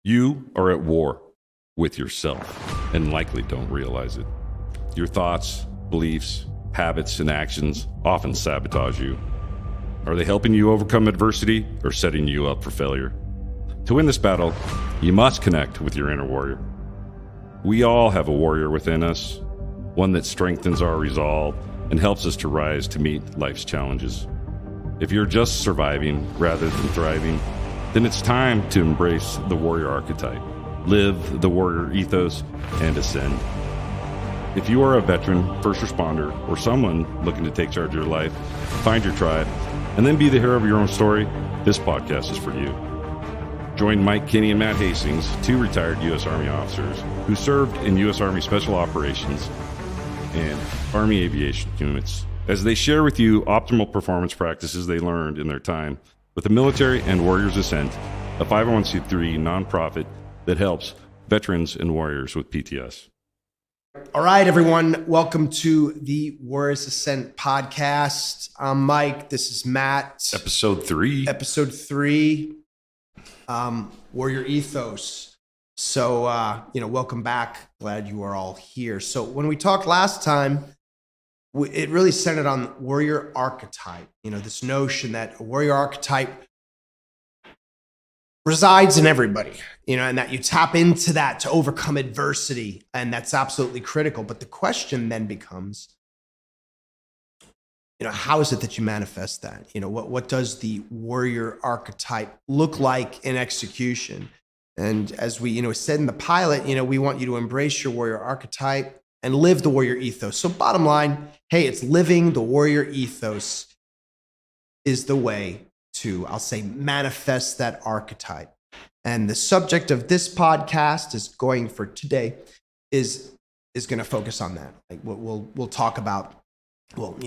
You are at war with yourself and likely don't realize it. Your thoughts, beliefs, habits, and actions often sabotage you. Are they helping you overcome adversity or setting you up for failure? To win this battle, you must connect with your inner warrior. We all have a warrior within us, one that strengthens our resolve and helps us to rise to meet life's challenges. If you're just surviving rather than thriving, then it's time to embrace the warrior archetype, live the warrior ethos, and ascend. If you are a veteran, first responder, or someone looking to take charge of your life, find your tribe, and then be the hero of your own story, this podcast is for you. Join Mike Kinney and Matt Hastings, two retired U.S. Army officers who served in U.S. Army Special Operations and Army Aviation units, as they share with you optimal performance practices they learned in their time with the military and Warriors Ascent, a 501c3 nonprofit that helps veterans and warriors with PTS. All right, everyone. Welcome to the Warriors Ascent podcast. I'm Mike. This is Matt. Episode 3. Warrior Ethos. So, welcome back. Glad you are all here. So when we talked last time, it really centered on warrior archetype. This notion that a warrior archetype resides in everybody, and that you tap into that to overcome adversity. And that's absolutely critical. But the question then becomes, how is it that you manifest that? What does the warrior archetype look like in execution? And as we, said in the pilot, we want you to embrace your warrior archetype and live the warrior ethos. So bottom line, hey, it's living the warrior ethos is the way to, I'll say, manifest that archetype. And the subject of this podcast is going going to focus on that. Like we'll talk about, what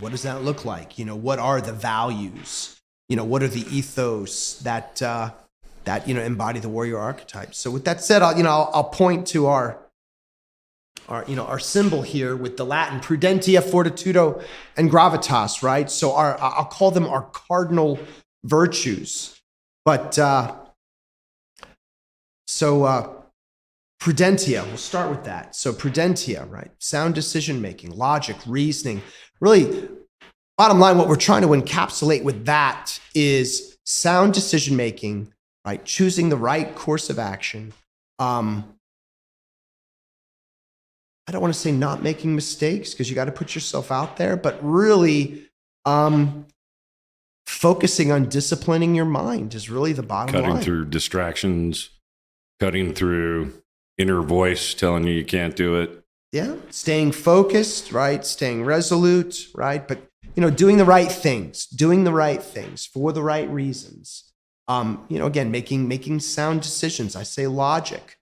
does that look like? What are the values? What are the ethos that embody the warrior archetype? So with that said, I'll point to our symbol here with the Latin prudentia, fortitudo, and gravitas, right? So I'll call them our cardinal virtues. But prudentia, we'll start with that. So prudentia, right? Sound decision-making, logic, reasoning. Really, bottom line, what we're trying to encapsulate with that is sound decision-making, right? Choosing the right course of action. I don't want to say not making mistakes because you got to put yourself out there, but really focusing on disciplining your mind is really the bottom line. Cutting through distractions, cutting through inner voice telling you can't do it. Yeah, staying focused, right? Staying resolute, right? But, doing the right things for the right reasons. Again, making sound decisions. I say logic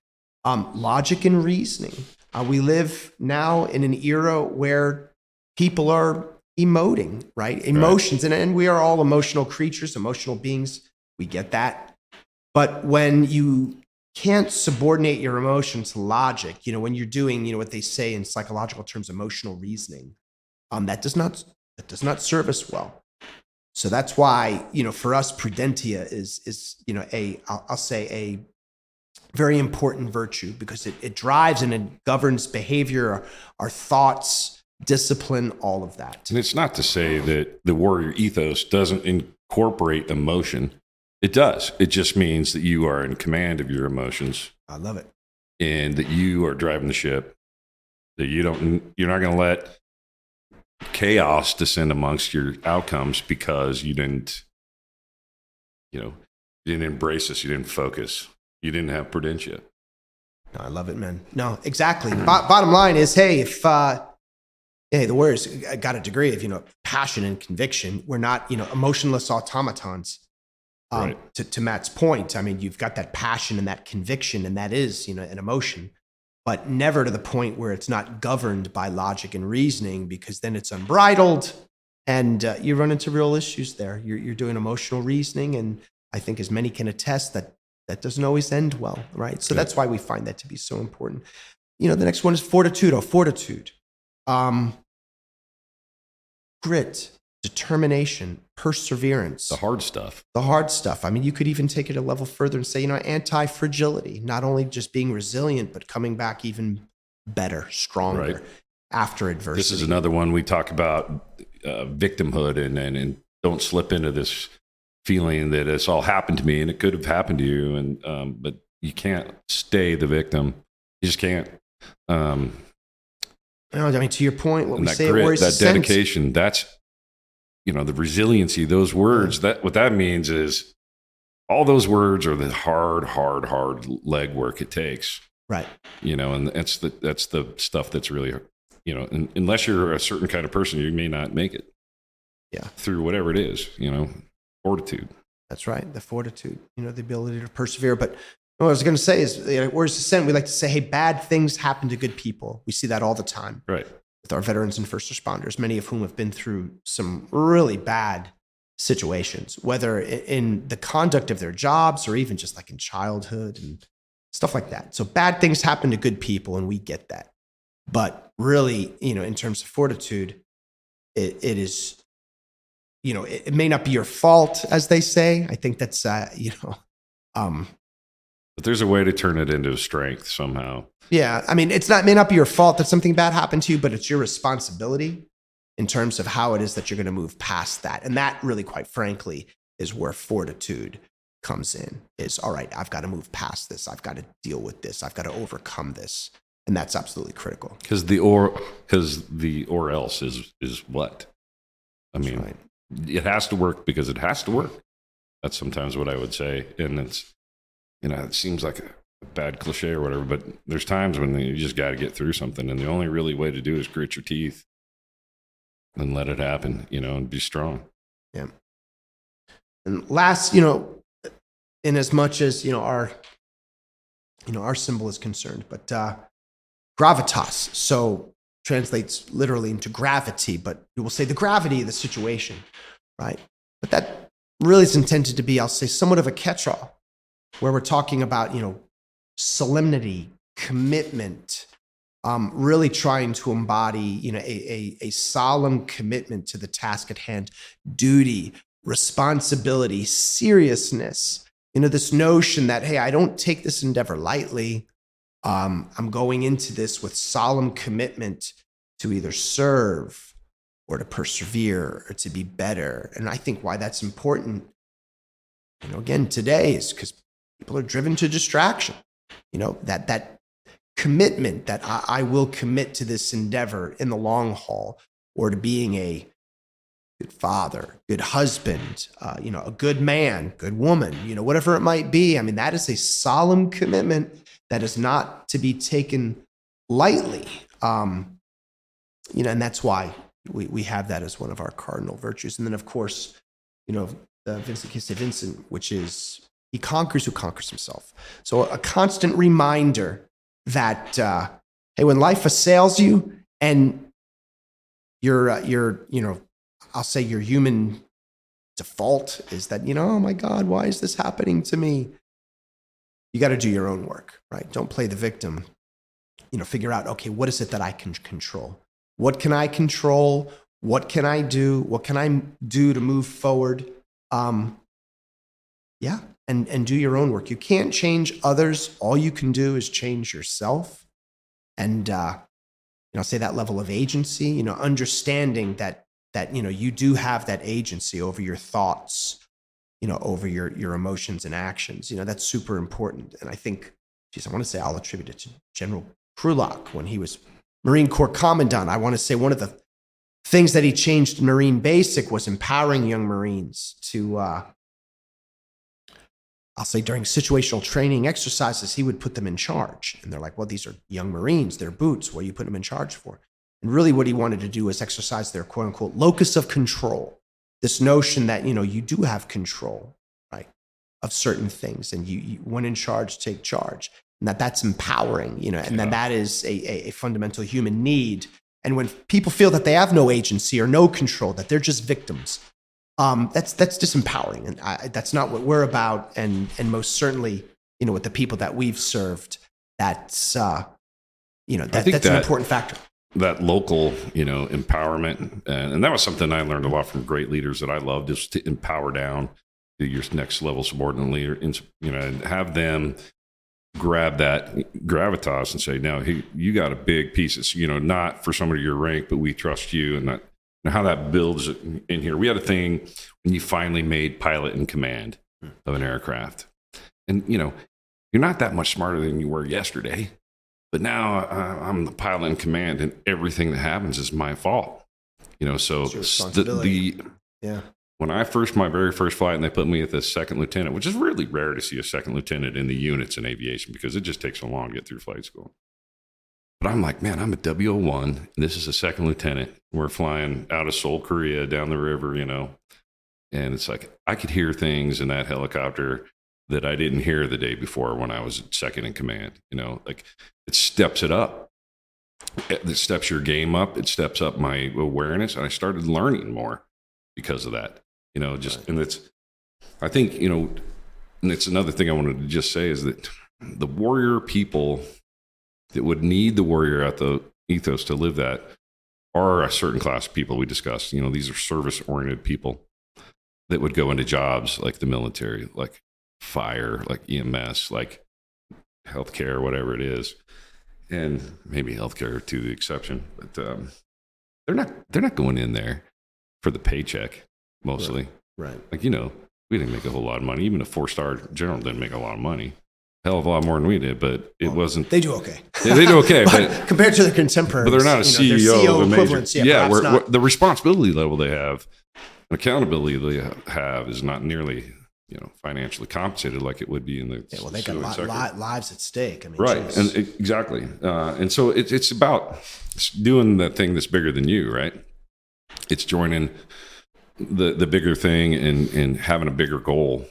and reasoning. We live now in an era where people are emoting, right? Emotions, right. And we are all emotional creatures, emotional beings. We get that. But when you can't subordinate your emotions to logic, when you're doing, what they say in psychological terms, emotional reasoning, that does not serve us well. So that's why, for us, prudentia is I'll say a very important virtue because it drives and it governs behavior, our thoughts, discipline, all of that. And it's not to say that the warrior ethos doesn't incorporate emotion. It does. It just means that you are in command of your emotions. I love it. And that you are driving the ship, that you're not going to let chaos descend amongst your outcomes because you didn't embrace this. You didn't focus. You didn't have prudentia. No, I love it, man. No, exactly. Bottom line is, hey, if the Warriors got a degree of passion and conviction, we're not emotionless automatons. Right. To Matt's point, I mean, you've got that passion and that conviction, and that is an emotion, but never to the point where it's not governed by logic and reasoning, because then it's unbridled, and you run into real issues there. You're doing emotional reasoning, and I think as many can attest that doesn't always end well, right? So that's why we find that to be so important. The next one is fortitude. Grit, determination, perseverance. The hard stuff. The hard stuff. I mean, you could even take it a level further and say, anti-fragility, not only just being resilient, but coming back even better, stronger after adversity. This is another one we talk about, victimhood, and don't slip into this feeling that it's all happened to me and it could have happened to you. And, but you can't stay the victim. You just can't. I mean, to your point, what we that say, grit, that dedication, that's, the resiliency, those words, what that means is all those words are the hard leg work it takes. Right. And that's the stuff that's really, unless you're a certain kind of person, you may not make it. Yeah. Through whatever it is, fortitude. That's right. The fortitude, the ability to persevere. But what I was going to say is, Warriors Ascent, we like to say, hey, bad things happen to good people. We see that all the time. Right. With our veterans and first responders, many of whom have been through some really bad situations, whether in the conduct of their jobs or even just like in childhood and stuff like that. So bad things happen to good people, and we get that. But really, in terms of fortitude, it is, it may not be your fault, as they say. I think that's, but there's a way to turn it into strength somehow. Yeah. I mean, may not be your fault that something bad happened to you, but it's your responsibility in terms of how it is that you're going to move past that. And that really, quite frankly, is where fortitude comes in. Is, all right, I've got to move past this. I've got to deal with this. I've got to overcome this. And that's absolutely critical. Because the or else is what? I mean, right. It has to work because it has to work. That's sometimes what I would say. And it's, it seems like a bad cliche or whatever, but there's times when you just got to get through something. And the only really way to do is grit your teeth and let it happen, and be strong. Yeah. And last, in as much as, our symbol is concerned, but gravitas, so translates literally into gravity, but you will say the gravity of the situation, right? But that really is intended to be, I'll say, somewhat of a catch-all, where we're talking about, solemnity, commitment, really trying to embody, a solemn commitment to the task at hand, duty, responsibility, seriousness, this notion that, hey, I don't take this endeavor lightly. I'm going into this with solemn commitment to either serve or to persevere or to be better. And I think why that's important, again, today is because people are driven to distraction. That commitment that I will commit to this endeavor in the long haul, or to being a good father, good husband, a good man, good woman, whatever it might be. I mean, that is a solemn commitment that is not to be taken lightly. And that's why we have that as one of our cardinal virtues. And then, of course, the Vincent K. Vincent, which is, he conquers who conquers himself. So a constant reminder that, hey, when life assails you and your I'll say your human default is that, oh my God, why is this happening to me? You got to do your own work, right? Don't play the victim. Figure out, okay, what is it that I can control? What can I control? What can I do? What can I do to move forward? And do your own work. You can't change others. All you can do is change yourself. And, say that level of agency, understanding that, you do have that agency over your thoughts, over your emotions and actions. That's super important. And I think, I want to say I'll attribute it to General Krulak when he was Marine Corps Commandant. I want to say one of the things that he changed in Marine Basic was empowering young Marines to, I'll say during situational training exercises, he would put them in charge. And they're like, well, these are young Marines, they're boots. What do you put them in charge for? And really what he wanted to do was exercise their quote unquote locus of control. This notion that, you do have control, right, of certain things. And you when in charge, take charge. And that's empowering, and then that is a fundamental human need. And when people feel that they have no agency or no control, that they're just victims, that's disempowering. And that's not what we're about. And most certainly, with the people that we've served, that's, that's an important factor. that local, empowerment. And that was something I learned a lot from great leaders that I loved, is to empower down to your next level subordinate leader, and have them grab that gravitas and say, no, hey, you got a big piece. It's, not for somebody your rank, but we trust you. And that, and how that builds in here. We had a thing when you finally made pilot in command of an aircraft. And, you're not that much smarter than you were yesterday. But now I'm the pilot in command, and everything that happens is my fault. So yeah. When my very first flight, and they put me at the second lieutenant, which is really rare to see a second lieutenant in the units in aviation because it just takes so long to get through flight school. But I'm like, man, I'm a W01, and this is a second lieutenant. We're flying out of Seoul, Korea, down the river, and it's like I could hear things in that helicopter that I didn't hear the day before when I was second in command. Like it steps it up. It steps your game up. It steps up my awareness, and I started learning more because of that. And it's, I think, and it's another thing I wanted to just say is that the warrior people that would need the warrior ethos to live that are a certain class of people we discussed. These are service-oriented people that would go into jobs like the military, like fire, like EMS, like healthcare, whatever it is, and maybe healthcare to the exception. But they're not going in there for the paycheck mostly. Right. Like, we didn't make a whole lot of money. Even a 4-star general didn't make a lot of money. Hell of a lot more than we did, but it wasn't. They do okay. Yeah, they do okay, but compared to the contemporaries, but they're not a CEO of a major. Yeah, where the responsibility level they have, accountability they have, is not nearly financially compensated like it would be in the. Yeah, well, they got a lot lives at stake. I mean, right, geez. and exactly, and so it's about doing that thing that's bigger than you, right? It's joining the bigger thing and having a bigger goal,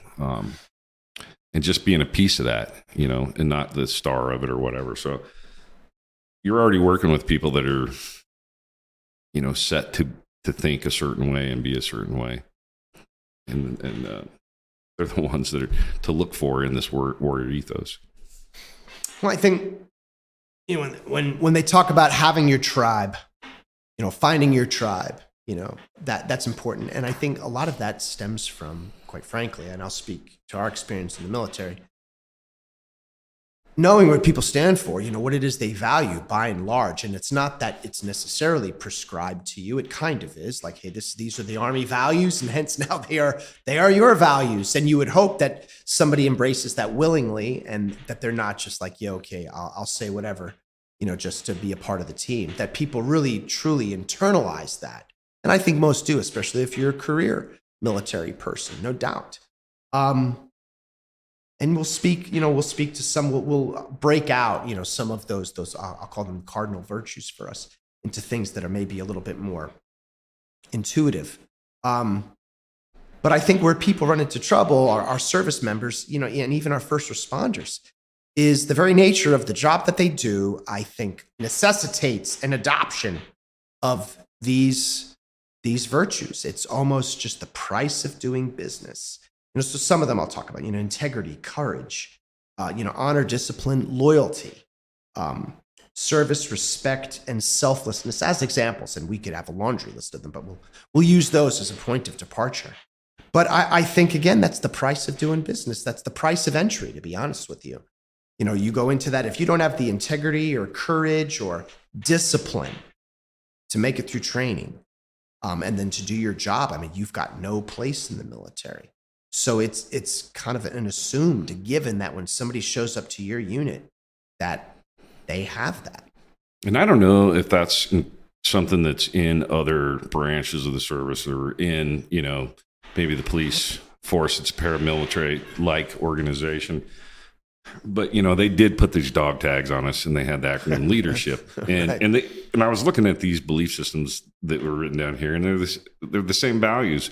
and just being a piece of that, and not the star of it or whatever. So you're already working with people that are, set to think a certain way and be a certain way, and they're the ones that are to look for in this warrior ethos. Well, I think when they talk about having your tribe, finding your tribe. That's important. And I think a lot of that stems from, quite frankly, and I'll speak to our experience in the military, knowing what people stand for, what it is they value by and large. And it's not that it's necessarily prescribed to you. It kind of is like, hey, these are the Army values, and hence now they are your values. And you would hope that somebody embraces that willingly, and that they're not just like, yeah, okay, I'll say whatever, just to be a part of the team, that people really, truly internalize that. And I think most do, especially if you're a career military person, no doubt. And we'll speak to some, we'll break out, some of those, I'll call them cardinal virtues for us, into things that are maybe a little bit more intuitive. But I think where people run into trouble are our service members, and even our first responders, is the very nature of the job that they do, I think, necessitates an adoption of these virtues. It's almost just the price of doing business. So some of them I'll talk about, integrity, courage, honor, discipline, loyalty, service, respect, and selflessness as examples. And we could have a laundry list of them, but we'll use those as a point of departure. But I think, again, that's the price of doing business. That's the price of entry, to be honest with you. You go into that, if you don't have the integrity or courage or discipline to make it through training, and then to do your job, you've got no place in the military. So it's kind of an assumed given that when somebody shows up to your unit, that they have that. And I don't know if that's something that's in other branches of the service or in, maybe the police force. It's a paramilitary-like organization. But, they did put these dog tags on us, and they had the acronym leadership. And Right. and I was looking at these belief systems that were written down here, and they're the same values,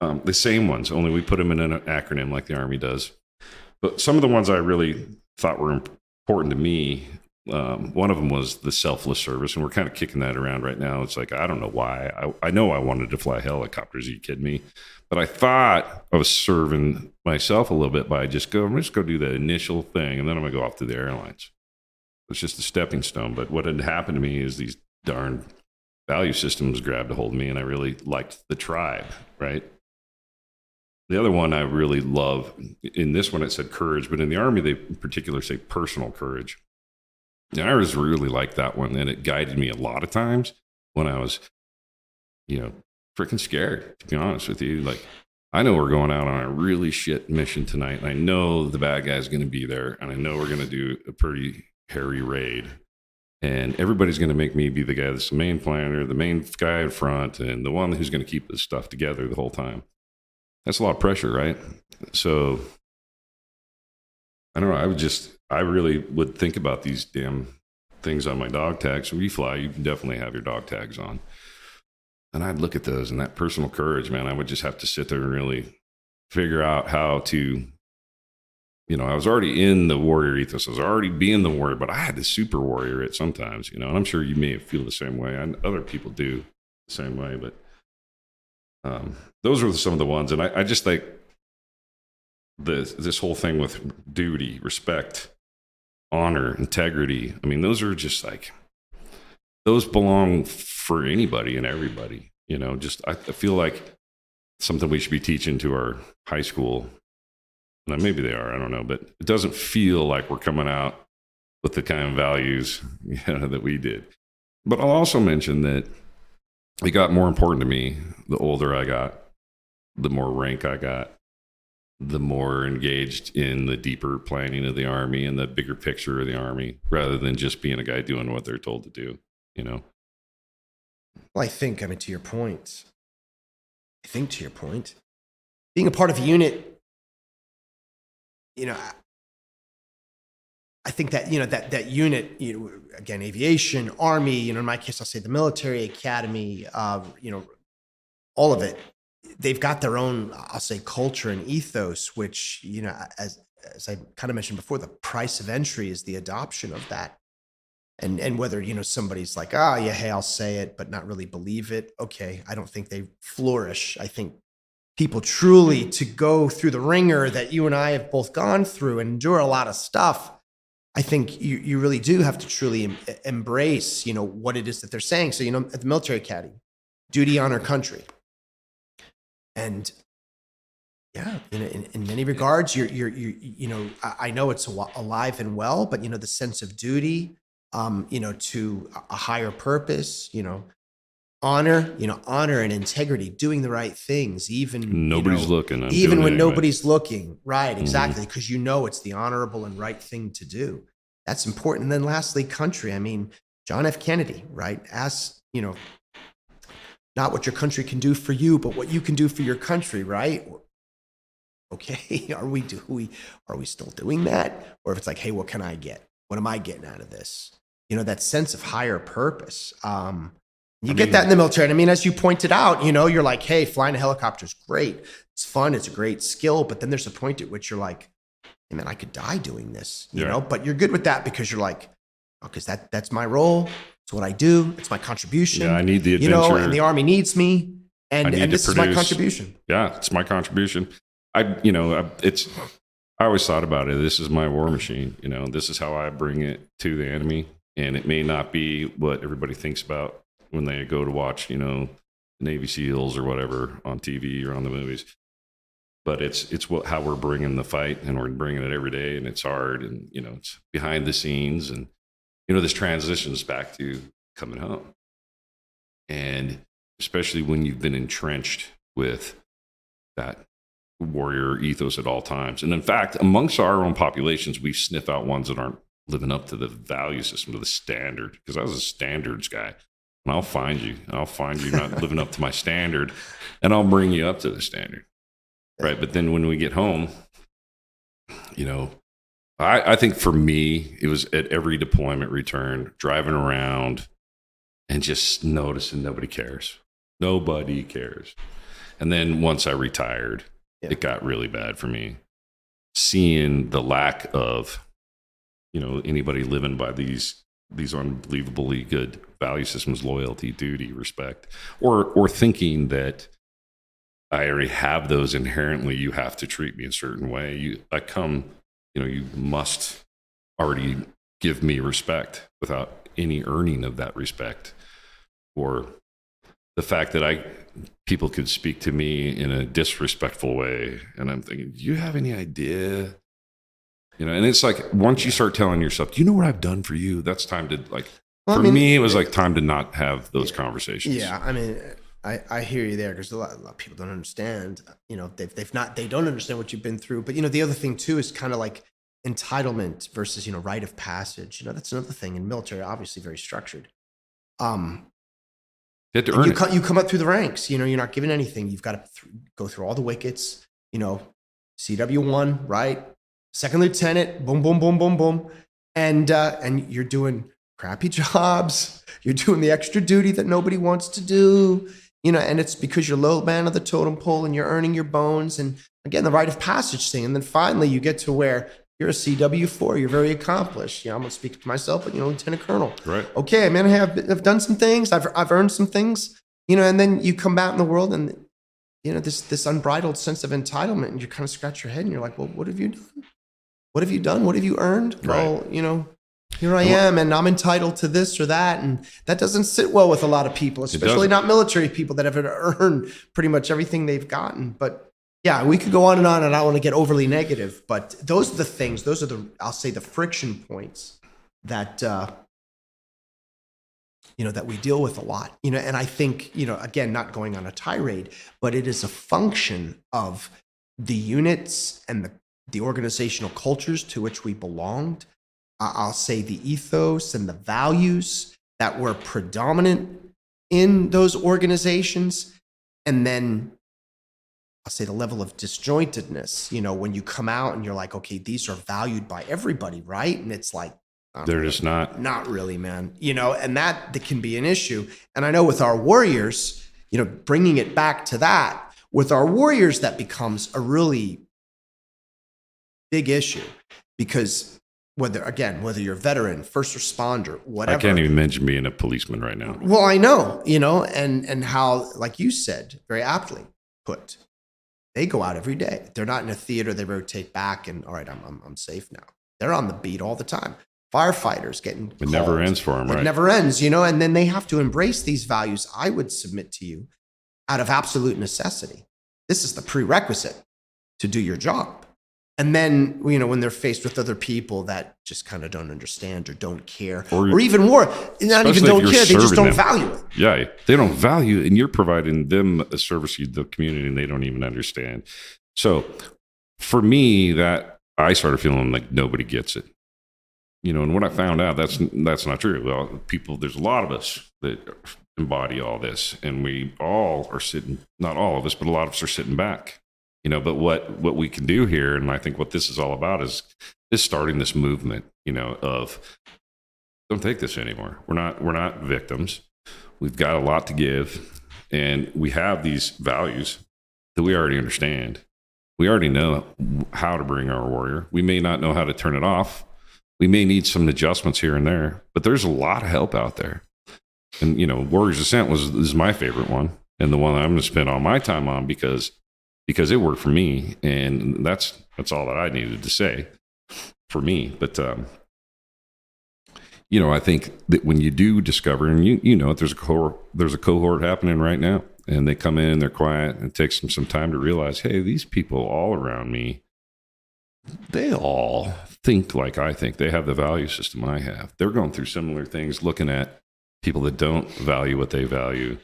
the same ones, only we put them in an acronym like the Army does. But some of the ones I really thought were important to me, one of them was the selfless service, and we're kind of kicking that around right now. It's like, I don't know why. I know I wanted to fly helicopters. Are you kidding me? But I thought I was serving myself a little bit by I'm just go do that initial thing, and then I'm going to go off to the airlines. It's just a stepping stone. But what had happened to me is darn value systems grabbed a hold of me, and I really liked the tribe, right? The other one I really love, in this one it said courage, but in the Army they in particular say personal courage. And I was really like that one, and it guided me a lot of times when I was, freaking scared, to be honest with you. Like, I know we're going out on a really shit mission tonight, and I know the bad guy's going to be there, and I know we're going to do a pretty hairy raid. And everybody's going to make me be the guy that's the main planner, the main guy in front, and the one who's going to keep this stuff together the whole time. That's a lot of pressure, right? So, I don't know. I really would think about these damn things on my dog tags. When you fly, you can definitely have your dog tags on. And I'd look at those, and that personal courage, man, I would just have to sit there and really figure out how to, I was already in the warrior ethos. I was already being the warrior, but I had to super warrior it sometimes, and I'm sure you may feel the same way. And other people do the same way, but those are some of the ones. And I just think this whole thing with duty, respect, honor, integrity. I mean, those are just like, those belong for anybody and everybody, I feel like something we should be teaching to our high school. Now, maybe they are, I don't know, but it doesn't feel like we're coming out with the kind of values that we did. But I'll also mention that it got more important to me the older I got, the more rank I got, the more engaged in the deeper planning of the Army and the bigger picture of the Army, rather than just being a guy doing what they're told to do, Well, I think, to your point, being a part of a unit, I think that, that unit, again, aviation, Army, in my case, I'll say the military academy, all of it, they've got their own, I'll say, culture and ethos, which, as I kind of mentioned before, the price of entry is the adoption of that. And whether, somebody's like, yeah, hey, I'll say it, but not really believe it. Okay. I don't think they flourish. I think people truly, to go through the ringer that you and I have both gone through and endure a lot of stuff, I think you really do have to truly embrace, what it is that they're saying. So, at the military academy, duty, honor, country. And yeah, in many regards, you're I know it's alive and well, but, the sense of duty, to a higher purpose, honor and integrity, doing the right things, even nobody's looking, even when nobody's looking. Right. Exactly. Because, it's the honorable and right thing to do. That's important. And then lastly, country. John F. Kennedy, right, asked, not what your country can do for you, but what you can do for your country, right? Okay, are we still doing that? Or if it's like, hey, what can I get? What am I getting out of this? That sense of higher purpose. You get that in the military. And as you pointed out, you're like, hey, flying a helicopter is great. It's fun. It's a great skill. But then there's a point at which you're like, hey, man, I could die doing this, you know, but you're good with that because you're like, because that's my role. It's what I do. It's my contribution. Yeah, I need the adventure. And the Army needs me. And this is my contribution. Yeah, it's my contribution. I always thought about it. This is my war machine. This is how I bring it to the enemy. And it may not be what everybody thinks about when they go to watch, Navy SEALs or whatever on TV or on the movies. But it's how we're bringing the fight, and we're bringing it every day, and it's hard, and it's behind the scenes, and this transitions back to coming home, and especially when you've been entrenched with that warrior ethos at all times. And in fact, amongst our own populations, we sniff out ones that aren't living up to the value system, to the standard, because I was a standards guy. And I'll find you not living up to my standard, and I'll bring you up to the standard. Right. But then when we get home, I think for me, it was at every deployment return, driving around and just noticing nobody cares. Nobody cares. And then once I retired, it got really bad for me. Seeing the lack of, anybody living by these unbelievably good value systems, loyalty, duty, respect, or thinking that I already have those inherently. You have to treat me a certain way. You must already give me respect without any earning of that respect. or the fact that people could speak to me in a disrespectful way, and I'm thinking, do you have any idea? And it's like once you start telling yourself, do you know what I've done for you? That's time to me, it was like time to not have those conversations. Yeah, I mean, I hear you there, because a lot of people don't understand. They don't understand what you've been through. But the other thing too is kind of like entitlement versus rite of passage. That's another thing in military, obviously very structured. You have to earn it. You come up through the ranks. You're not given anything. You've got to go through all the wickets. CW1, right? Second lieutenant, boom, boom, boom, boom, boom, and you're doing crappy jobs. You're doing the extra duty that nobody wants to do. And it's because you're low man of the totem pole and you're earning your bones. And again, the rite of passage thing. And then finally you get to where you're a CW4. You're very accomplished. I'm going to speak to myself, but lieutenant colonel. Right. Okay, man, I've done some things. I've earned some things. And then you come out in the world and this unbridled sense of entitlement, and you kind of scratch your head and you're like, well, what have you done? What have you done? What have you earned? Right. Well, here I am, and I'm entitled to this or that. And that doesn't sit well with a lot of people, especially not military people that have earned pretty much everything they've gotten. But yeah, we could go on, and I don't want to get overly negative, but those are the things, I'll say the friction points that, that we deal with a lot, and I think, again, not going on a tirade, but it is a function of the units and the organizational cultures to which we belonged. I'll say the ethos and the values that were predominant in those organizations. And then I'll say the level of disjointedness, when you come out and you're like, okay, these are valued by everybody, right? And it's like, they're just not. Not really, man. And that can be an issue. And I know with our warriors, bringing it back to that, with our warriors, that becomes a really big issue, because whether you're a veteran, first responder, whatever. I can't even mention being a policeman right now. Well, I know, and how, like you said, very aptly put, they go out every day. They're not in a theater. They rotate back and, all right, I'm safe now. They're on the beat all the time. Firefighters getting It never ends for them, right? It never ends, and then they have to embrace these values, I would submit to you, out of absolute necessity. This is the prerequisite to do your job. And then, when they're faced with other people that just kind of don't understand or don't care, or even more, not even don't care, they just don't value it. Yeah, they don't value it, and you're providing them a service to the community, and they don't even understand. So for me, that I started feeling like nobody gets it. And when I found out that's not true. Well, there's a lot of us that embody all this, and we all are sitting, not all of us, but a lot of us are sitting back. But what we can do here, and I think what this is all about, is starting this movement, of don't take this anymore. We're not victims. We've got a lot to give, and we have these values that we already understand. We already know how to bring our warrior. We may not know how to turn it off. We may need some adjustments here and there, but there's a lot of help out there. And Warrior's Ascent is my favorite one, and the one I'm going to spend all my time on because it worked for me, and that's all that I needed to say for me. But I think that when you do discover, and there's a cohort happening right now, and they come in, they're quiet, and it takes them some time to realize, hey, these people all around me, they all think like I think. They have the value system I have. They're going through similar things, looking at people that don't value what they value,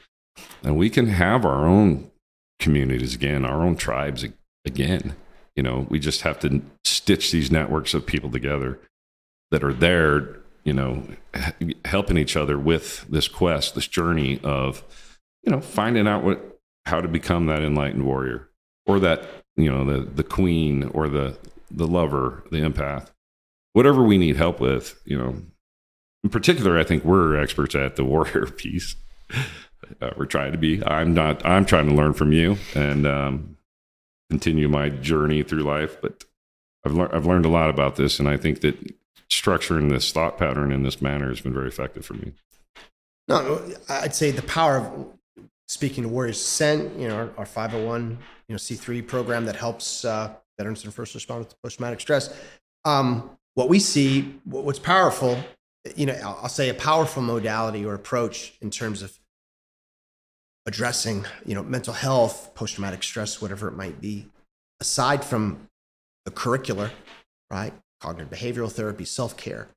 and we can have our own communities again, our own tribes again. We just have to stitch these networks of people together that are there, helping each other with this quest, this journey of, finding out how to become that enlightened warrior, or that, the queen, or the lover, the empath, whatever we need help with. In particular, I think we're experts at the warrior piece. We're trying to be. I'm trying to learn from you and continue my journey through life. But I've learned a lot about this, and I think that structuring this thought pattern in this manner has been very effective for me. No, I'd say the power of speaking to Warriors Ascent, our 501, C3 program that helps veterans and first responders with post-traumatic stress. What we see, what's powerful, I'll say a powerful modality or approach in terms of addressing, mental health, post-traumatic stress, whatever it might be, aside from the curricular, right? Cognitive behavioral therapy, self-care.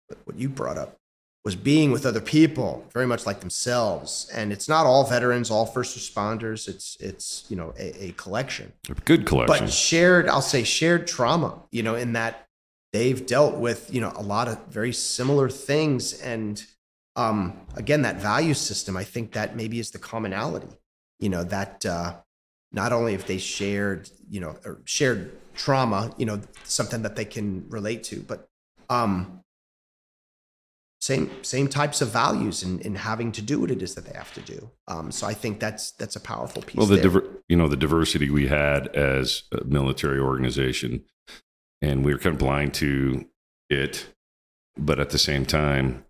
But what you brought up was being with other people, very much like themselves. And it's not all veterans, all first responders. It's a collection. A good collection. But shared trauma, in that they've dealt with, a lot of very similar things. And again, that value system, I think that maybe is the commonality, that not only if they shared, or shared trauma, something that they can relate to, but same types of values in having to do what it is that they have to do. So I think that's a powerful piece. Well, the diversity we had as a military organization, and we were kind of blind to it, but at the same time,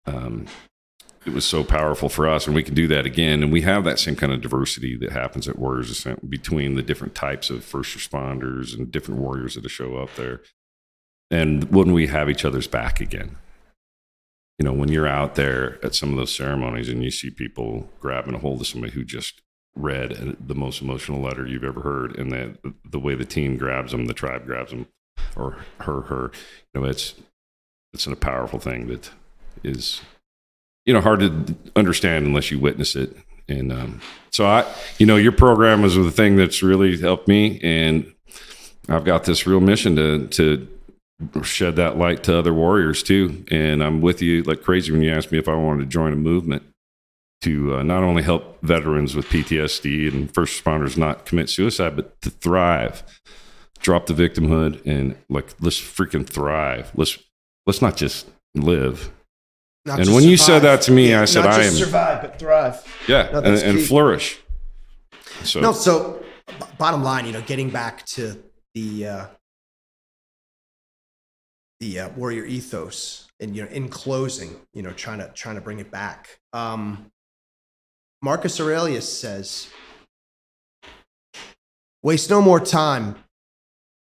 it was so powerful for us, and we can do that again. And we have that same kind of diversity that happens at Warriors Ascent between the different types of first responders and different warriors that show up there. And when we have each other's back again, when you're out there at some of those ceremonies and you see people grabbing a hold of somebody who just read the most emotional letter you've ever heard, and the way the team grabs them, the tribe grabs them, or her, it's a powerful thing that is, hard to understand unless you witness it. And so your program is the thing that's really helped me, and I've got this real mission to shed that light to other warriors too. And I'm with you like crazy when you asked me if I wanted to join a movement to not only help veterans with PTSD and first responders not commit suicide, but to thrive, drop the victimhood, and let's freaking thrive. Let's not just live. Not and just when survive. You said that to me, I said, not just survive, but thrive. Yeah. No, and flourish. So bottom line, getting back to the warrior ethos, and in closing, trying to bring it back. Marcus Aurelius says, "Waste no more time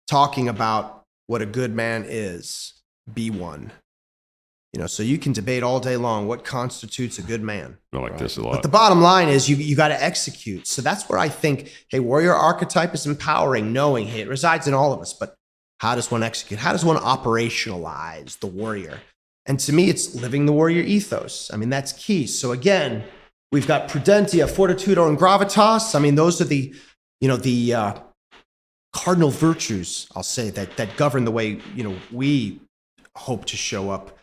talking about what a good man is. Be one." So you can debate all day long what constitutes a good man. I like this a lot. But the bottom line is you got to execute. So that's where I think, hey, warrior archetype is empowering, knowing, hey, it resides in all of us, but how does one execute? How does one operationalize the warrior? And to me, it's living the warrior ethos. I mean, that's key. So again, we've got prudentia, fortitudo, and gravitas. I mean, those are the cardinal virtues, I'll say, that govern the way, we hope to show up.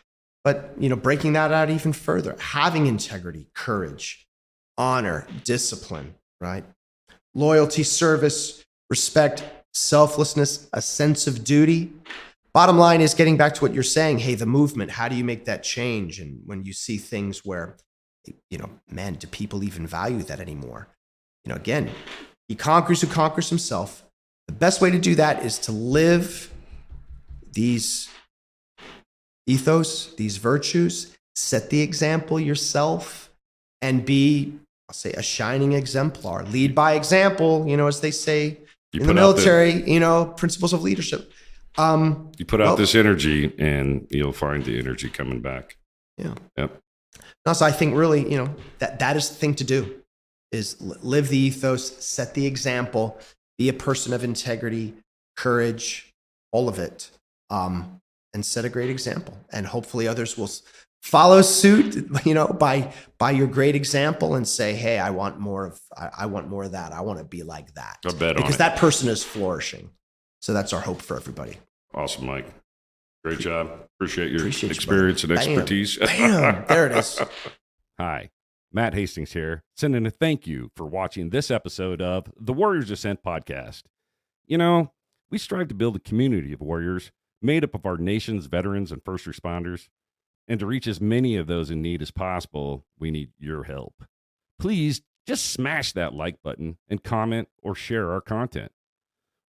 But, breaking that out even further, having integrity, courage, honor, discipline, right? Loyalty, service, respect, selflessness, a sense of duty. Bottom line is getting back to what you're saying. Hey, the movement, how do you make that change? And when you see things where, man, do people even value that anymore? Again, he conquers who conquers himself. The best way to do that is to live these ethos, these virtues, set the example yourself, and be, I'll say, a shining exemplar. Lead by example, as they say in the military, principles of leadership. You put out this energy, and you'll find the energy coming back. Yeah. Yep. No, so I think really, that is the thing to do, is live the ethos, set the example, be a person of integrity, courage, all of it. And set a great example, and hopefully others will follow suit, by your great example, and say, hey, I want more of that. I want to be like that. I bet because that person is flourishing. So that's our hope for everybody. Awesome, Mike. Great job. Appreciate your experience and expertise. Bam. There it is. Hi, Matt Hastings here, sending a thank you for watching this episode of the Warriors Ascent podcast. We strive to build a community of warriors made up of our nation's veterans and first responders. And to reach as many of those in need as possible, we need your help. Please just smash that like button and comment or share our content.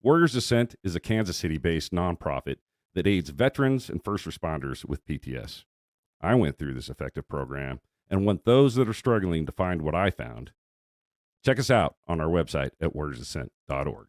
Warriors Ascent is a Kansas City-based nonprofit that aids veterans and first responders with PTS. I went through this effective program and want those that are struggling to find what I found. Check us out on our website at warriorsascent.org.